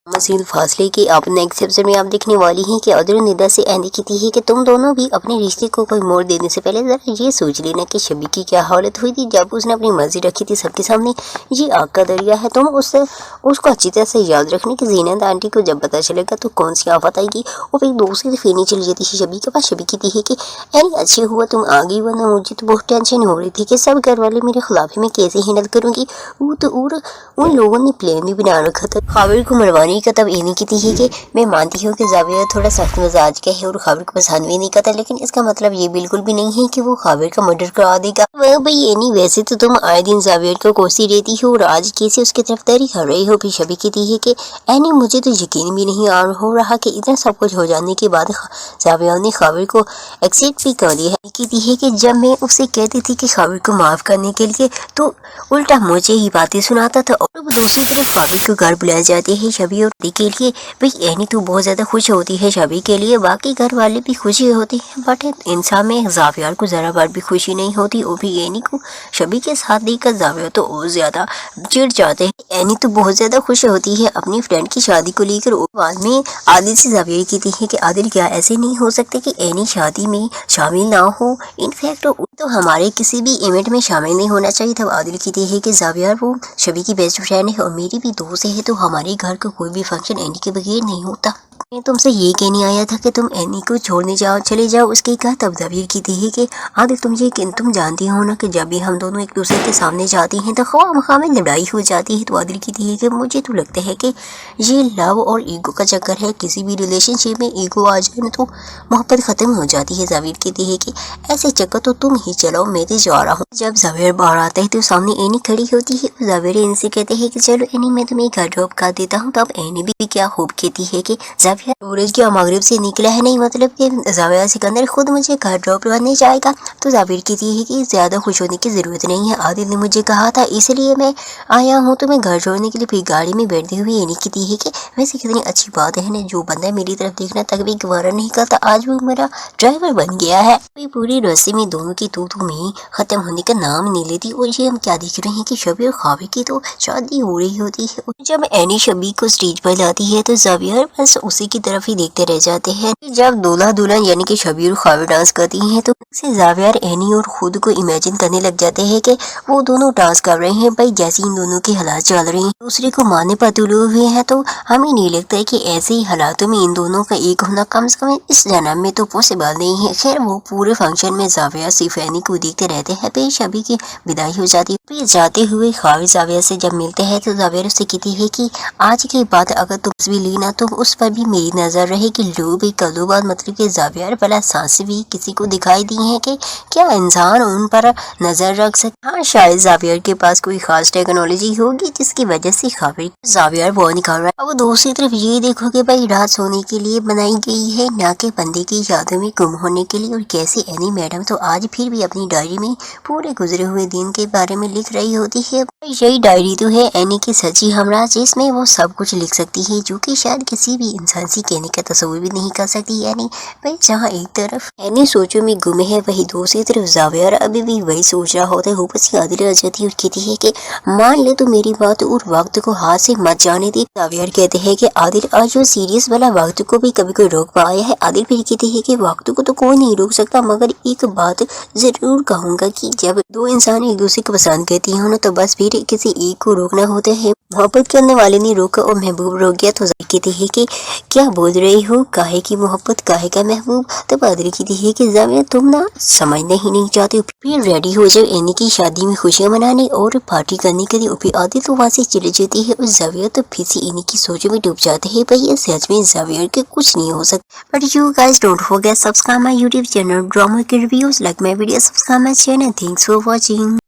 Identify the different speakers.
Speaker 1: मज़ीद फासले के आप नेक्स्ट एपिसोड में आप देखने वाली हैं कि आदिल निदा से एंडी कहती है कि तुम दोनों भी अपने रिश्ते को कोई मोड़ देने से पहले ज़रा ये सोच लेना कि शबी की क्या हालत हुई थी जब उसने अपनी मर्जी रखी थी सबके सामने। ये आग का दरिया है, तुम उसको अच्छी तरह से याद रखने की ज़ीनत आंटी को जब पता चलेगा तो कौन सी आफत आएगी। वो फिर दूसरी दफ़े नहीं चली जाती है शबी के पास। शबी कहती है कि एंडी अच्छी हुआ तुम आ गई, वरना मुझे तो बहुत टेंशन हो रही थी कि सब घर वाले मेरे खिलाफ ही मैं कैसे हैंडल करूँगी। वो तो उन लोगों ने प्लान भी बना रखा था खाबिर को मरवाने का। तब एनी कहती है कि मैं मानती हूँ कि जाविया थोड़ा सख्त मिजाज का है और खाबिर को पसंद भी नहीं करता, लेकिन इसका मतलब ये बिल्कुल भी नहीं है कि वो खाबिर का मर्डर करा देगा। भाई एनी वैसे तो तुम आए दिन जाविया को कोसी रहती हो और आज कैसे उसकी तरफदारी कर रही हो। फिर शबी कहती है कि एनी मुझे तो यकीन भी नहीं हो रहा कि इतना सब कुछ हो जाने के बाद जाविया ने खाबिर को एक्सेप्ट भी कर लिया है। कहती है कि जब मैं उसे कहती थी कि खाबिर को माफ करने के लिए तो उल्टा मुझे ही बातें सुनाता था। और दूसरी तरफ खाबिर को घर बुलाया जाते हैं शबी और के लिए। भाई एनी तो बहुत ज्यादा खुश होती है शबी के लिए, बाकी घर वाले भी खुशी होती है, बट इंसान में जाविया को जरा बार भी खुशी नहीं होती। वो भी एनी को शबी के साथ देखकर जाविया तो और ज्यादा चिढ़ जाते हैं। एनी तो बहुत ज्यादा खुश होती है अपनी फ्रेंड की शादी को लेकर। बाद में आदिल से जाविया कहती है कि आदिल क्या ऐसे नहीं हो सकते कि एनी शादी में शामिल ना हो, इनफैक्ट तो हमारे किसी भी इवेंट में शामिल नहीं होना चाहिए। तब आदिल कहती है कि जाविया वो शबी की बेस्ट फ्रेंड है और मेरी भी दोस्त है, तो हमारे घर का कोई भी फंक्शन एनी के बगैर नहीं होता। मैं तुमसे ये कहने आया था कि तुम एनी को छोड़ने चले जाओ उसके घर। तब जाविया कहती है कि आदिल तुम जानती हो ना कि जब भी हम दोनों एक दूसरे के सामने जाते हैं तो ख्वाह में लड़ाई हो जाती है। तो आदिल कहती है कि मुझे तो लगता है कि ये लव और ईगो का चक्कर है, किसी भी रिलेशनशिप में ईगो आ जाए ना तो मोहब्बत खत्म हो जाती है। जाविया कहती है कि ऐसे चक्कर तो तुम ही चलाओ, मैं तो जा रहा हूँ। जब जाविया बाहर आता है तो सामने एनी खड़ी होती है। जाविया इनसे कहते हैं कि चलो एनी मैं तुम्हें घर ड्रॉप कर देता हूँ। तब एनी भी क्या खूब कहती है कि जाविया सूरज क्या मगरिब से निकला है, नहीं मतलब कि जाविया सिकंदर खुद मुझे घर ड्रॉप करने जाएगा। तो जाविया कहती है कि ज्यादा खुश होने की जरूरत नहीं है, आदिल ने मुझे कहा था इसलिए मैं आया हूँ तुम्हें घर छोड़ने के लिए। फिर गाड़ी में बैठती हुई एनी कहती है कि वैसे कितनी अच्छी बात है ना, जो बंदा मेरी तरफ देखना तक भी गवारा नहीं करता आज वो मेरा ड्राइवर बन गया है। पूरी रस्ते में दोनों की तू में खत्म होने का नाम नहीं लेती। और ये हम क्या देख रहे हैं कि शबी और खाबिर की तो शादी हो रही होती है। जब एनी शबी को स्टेज पर लाती है तो जाविया बस उसी की तरफ ही देखते रह जाते हैं। जब दूल्हा दुल्हन यानी कि शबी और खाबिर डांस करती हैं तो जाविया एनी और खुद को इमेजिन करने लग जाते हैं कि वो दोनों डांस कर रहे हैं। भाई जैसे इन दोनों के हालात चल रहे हैं दूसरे को मारने पर तुले हुए हैं, तो हमें नहीं लगता है कि ऐसे ही हालातों में इन दोनों का एक होना कम से कम इस जन्म में तो पॉसिबल नहीं है। खैर वो पूरे फंक्शन में जाविया सिर्फ एनी को देखते रहते हैं। फिर शबी की विदाई हो जाती है। फिर जाते हुए खाबिर जाविया से जब मिलते हैं तो जाविया उससे कहती है कि आज की बात अगर तुम भी लेना तो उस पर भी मेरी नजर रहे कि लोग भी कदों बाद मतलब कि जाविया भला सांसें भी किसी को दिखाई दी हैं कि क्या इंसान उन पर नजर रख सकते। हाँ शायद जाविया के पास कोई खास टेक्नोलॉजी होगी जिसकी वजह से खाबिर जाविया वो निकाल रहा है। अब दूसरी तरफ ये देखो कि भाई रात सोने के लिए बनाई गई है ना कि बंदे की यादों में गुम होने के लिए। और कैसे एनी मैडम तो आज फिर भी अपनी डायरी में पूरे गुजरे हुए दिन के बारे में लिख रही होती है। यही डायरी तो है एनी की सच्ची हमरा, जिसमें वो सब कुछ लिख सकती है जो कि शायद किसी भी इंसान से कहने का तस्वीर भी नहीं कर सकती। यानी भाई जहाँ एक तरफ एनी सोचों में गुम है वही दूसरी तरफ जाविया अभी भी वही सोच रहा होता है। ऊपर से आदिल आ जाती है और कहती है कि मान ले तो मेरी बात और वक्त को हाथ से मत जाने दे। जाविया कहते हैं कि आदिल आज जो सीरियस वाला वक्त को भी कभी कोई रोक पाया है। आदिल फिर कहते हैं कि वक्त को तो कोई नहीं रोक सकता, मगर एक बात जरूर कहूंगा कि जब दो इंसान एक दूसरे को पसंद करती हो ना तो बस फिर किसी एक को रोकना होता है। मोहब्बत करने वाले ने रोका और महबूब रोक गया। तो कहती है कि क्या बोल रही हो, काहे की मोहब्बत काहे का महबूब। तो आदिल कहती है कि जाविया तुम ना समझना ही नहीं चाहते। फिर रेडी हो जाओ एनी की शादी में खुशियां मनाने और पार्टी करने के लिए। फिर आदिल तो वहाँ से चली जाती है और जाविया तो फिर से एनी की सोचों में डूब जाते हैं। भाई ये सच में जाविया के कुछ नहीं हो सकता। But you guys don't forget subscribe my YouTube channel drama के reviews like my video, subscribe my channel. Thanks for watching.